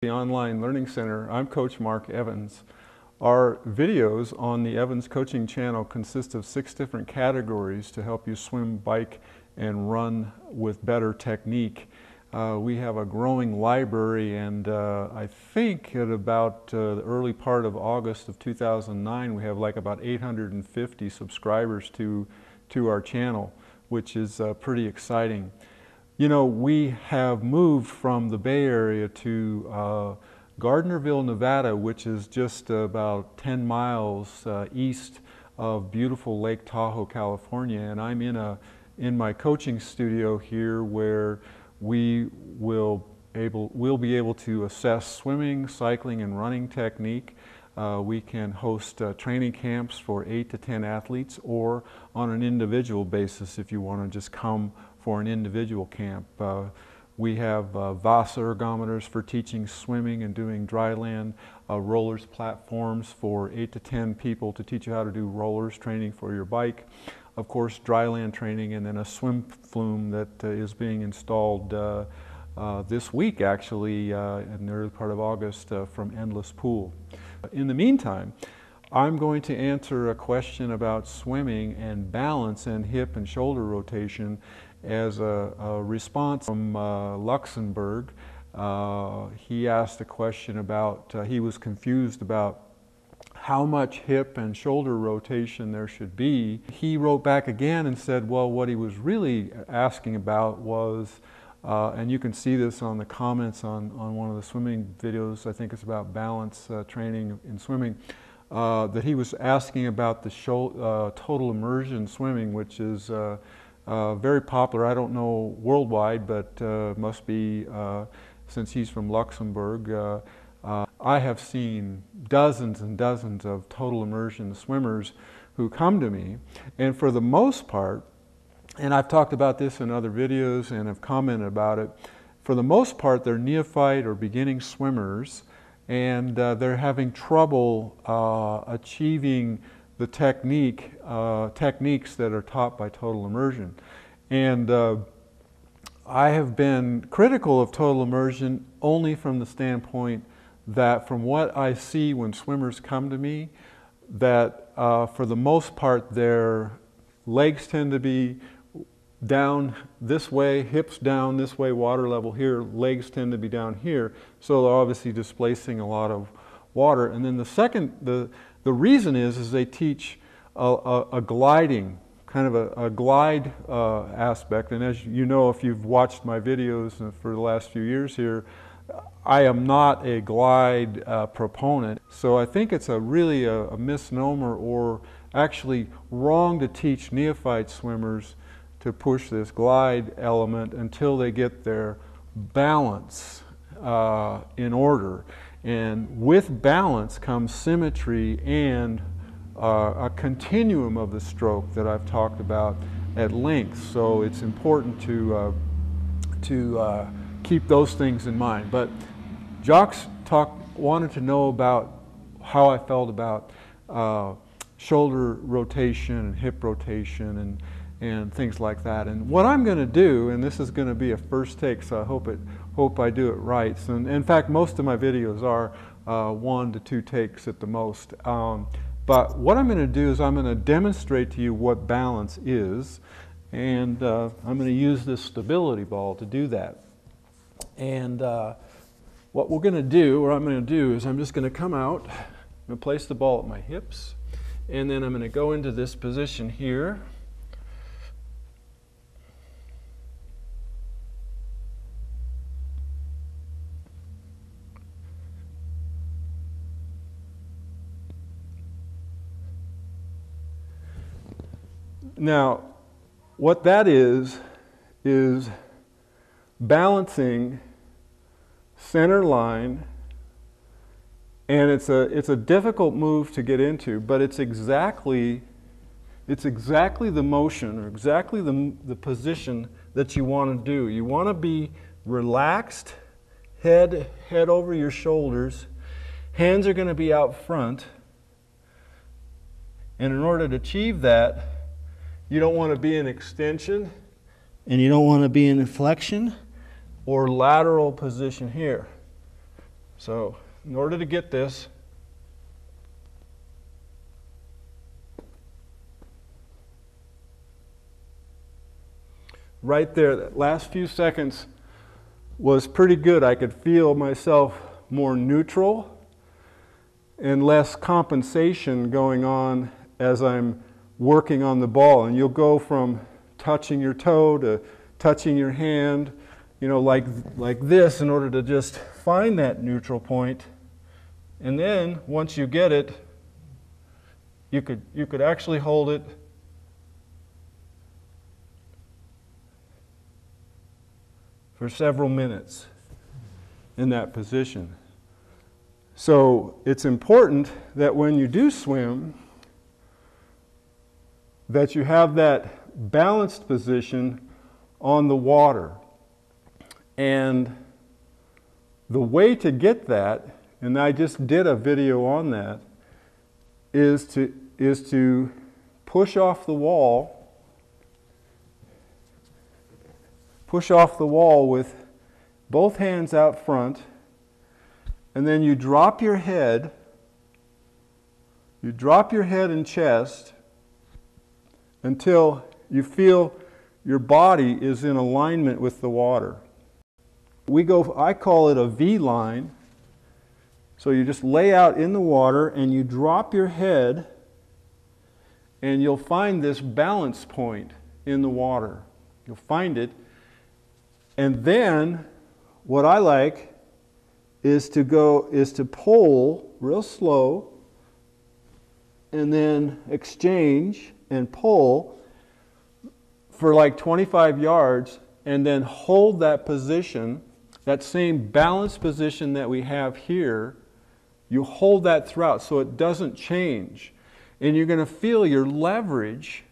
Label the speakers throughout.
Speaker 1: The Online Learning Center. I'm Coach Mark Evans. Our videos on the Evans Coaching channel consist of 6 different categories to help you swim, bike, and run with better technique. We have a growing library, and I think at about the early part of August of 2009 we have like about 850 subscribers to our channel, which is pretty exciting. You know, we have moved from the Bay Area to Gardnerville, Nevada, which is just about 10 miles east of beautiful Lake Tahoe, California. And I'm in my coaching studio here, where we'll be able to assess swimming, cycling, and running technique. We can host training camps for 8 to 10 athletes, or on an individual basis if you want to just come for an individual camp. We have VAS ergometers for teaching swimming and doing dry land, rollers platforms for 8 to 10 people to teach you how to do rollers training for your bike. Of course, dry land training, and then a swim flume that is being installed this week, actually, in the early part of August from Endless Pool. In the meantime, I'm going to answer a question about swimming and balance and hip and shoulder rotation as a response from Luxembourg. He asked a question about, he was confused about how much hip and shoulder rotation there should be. He wrote back again and said, well, what he was really asking about was, and you can see this on the comments on one of the swimming videos, I think it's about balance training in swimming, that he was asking about the total immersion swimming, which is very popular. I don't know worldwide, but must be, since he's from Luxembourg. I have seen dozens and dozens of total immersion swimmers who come to me, and for the most part, and I've talked about this in other videos and have commented about it, for the most part they're neophyte or beginning swimmers, and they're having trouble achieving the techniques that are taught by total immersion. And I have been critical of total immersion only from the standpoint that, from what I see when swimmers come to me, that for the most part their legs tend to be down this way, hips down this way, water level here, legs tend to be down here, so they're obviously displacing a lot of water. And then the reason is they teach a gliding, kind of a glide aspect. And as you know, if you've watched my videos for the last few years here, I am not a glide proponent. So I think it's really a misnomer, or actually wrong, to teach neophyte swimmers to push this glide element until they get their balance in order. And with balance comes symmetry and a continuum of the stroke that I've talked about at length. So it's important to keep those things in mind. But Jacques wanted to know about how I felt about shoulder rotation and hip rotation and things like that. And what I'm going to do, and this is going to be a first take, so I hope I do it right. So, in fact, most of my videos are 1 to 2 takes at the most. But what I'm going to do is I'm going to demonstrate to you what balance is, and I'm going to use this stability ball to do that. And what we're going to do, or I'm going to do, is I'm just going to come out, I'm going to place the ball at my hips, and then I'm going to go into this position here. Now, what that is balancing center line, and it's a difficult move to get into, but it's exactly the motion, or exactly the position that you want to do. You want to be relaxed, head over your shoulders, hands are going to be out front, and in order to achieve that, you don't want to be in extension, and you don't want to be in flexion or lateral position here. So in order to get this, right there, that last few seconds was pretty good. I could feel myself more neutral and less compensation going on as I'm working on the ball. And you'll go from touching your toe to touching your hand, like this, in order to just find that neutral point. And then once you get it, you could actually hold it for several minutes in that position. So it's important that when you do swim, that you have that balanced position on the water. And the way to get that, and I just did a video on that, is to push off the wall. Push off the wall with both hands out front, and then you drop your head and chest until you feel your body is in alignment with the water. I call it a V-line. So you just lay out in the water and you drop your head, and you'll find this balance point in the water. You'll find it. And then what I like is to pull real slow, and then exchange and pull for like 25 yards, and then hold that position, that same balanced position that we have here. You hold that throughout so it doesn't change. And you're going to feel your leverage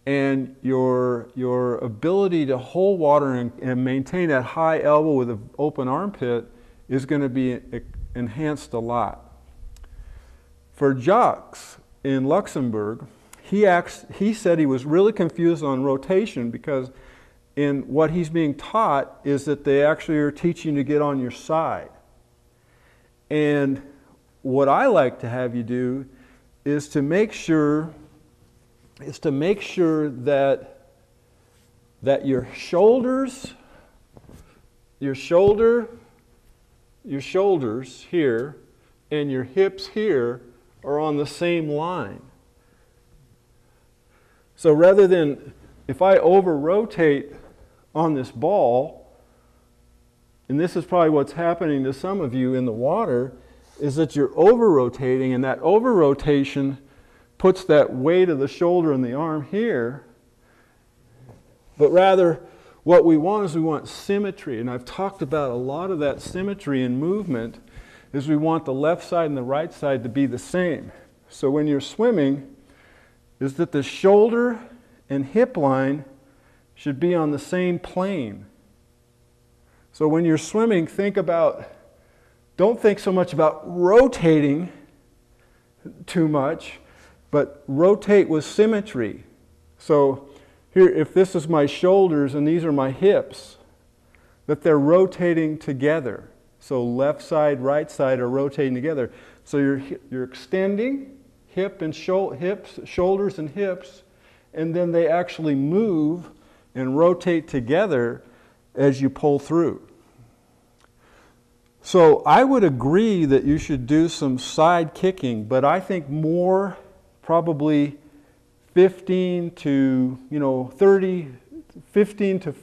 Speaker 1: and your ability to hold water and maintain that high elbow with an open armpit is going to be enhanced a lot. For Jacques in Luxembourg, he said he was really confused on rotation, because in what he's being taught is that they actually are teaching you to get on your side. And what I like to have you do is to make sure that your shoulders here and your hips here are on the same line. So rather than, if I over-rotate on this ball, and this is probably what's happening to some of you in the water, is that you're over-rotating, and that over-rotation puts that weight of the shoulder and the arm here. But rather, what we want is we want symmetry. And I've talked about a lot of that symmetry in movement, is we want the left side and the right side to be the same. So when you're swimming, is that the shoulder and hip line should be on the same plane. So when you're swimming, don't think so much about rotating too much, but rotate with symmetry. So here, if this is my shoulders and these are my hips, that they're rotating together. So left side, right side are rotating together. So you're extending shoulders and hips, and then they actually move and rotate together as you pull through. So I would agree that you should do some side kicking, but I think more probably 15 to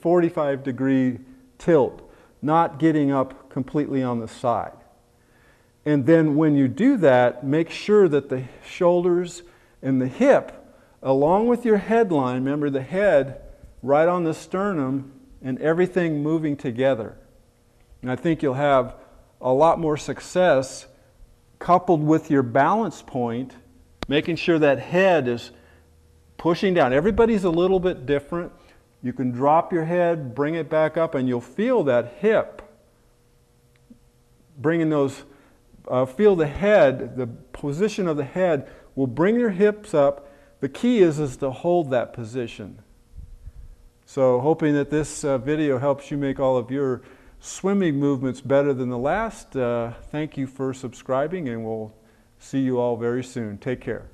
Speaker 1: 45 degree tilt, not getting up completely on the side. And then when you do that, make sure that the shoulders and the hip, along with your headline, remember the head right on the sternum, and everything moving together. And I think you'll have a lot more success coupled with your balance point, making sure that head is pushing down. Everybody's a little bit different. You can drop your head, bring it back up, and you'll feel that hip. Feel the head, the position of the head will bring your hips up. The key is to hold that position. So hoping that this video helps you make all of your swimming movements better than the last. Thank you for subscribing, and we'll see you all very soon. Take care.